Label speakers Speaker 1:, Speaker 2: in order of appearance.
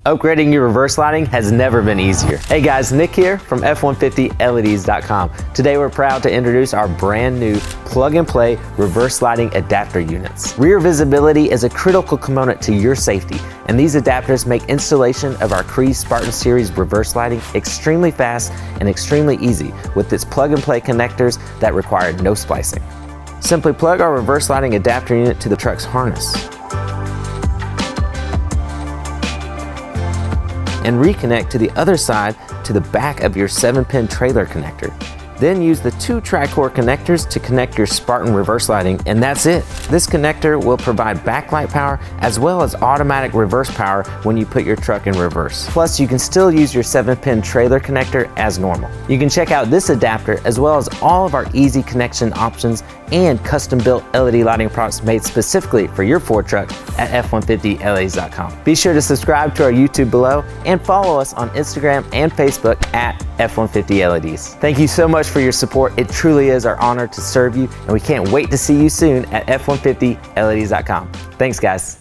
Speaker 1: Upgrading your reverse lighting has never been easier. Hey guys, Nick here from F150LEDs.com. Today we're proud to introduce our brand new plug-and-play reverse lighting adapter units. Rear visibility is a critical component to your safety, and these adapters make installation of our Cree Spartan series reverse lighting extremely fast and extremely easy with its plug-and-play connectors that require no splicing. Simply plug our reverse lighting adapter unit to the truck's harness and reconnect to the other side to the back of your 7-pin trailer connector. Then use the 2 tri-core connectors to connect your Spartan reverse lighting, and that's it. This connector will provide backlight power as well as automatic reverse power when you put your truck in reverse. Plus, you can still use your 7-pin trailer connector as normal. You can check out this adapter as well as all of our easy connection options and custom-built LED lighting products made specifically for your Ford truck at F150LEDs.com. Be sure to subscribe to our YouTube below and follow us on Instagram and Facebook at F150LEDs. Thank you so much for your support. It truly is our honor to serve you, and we can't wait to see you soon at F150LEDs.com. Thanks, guys.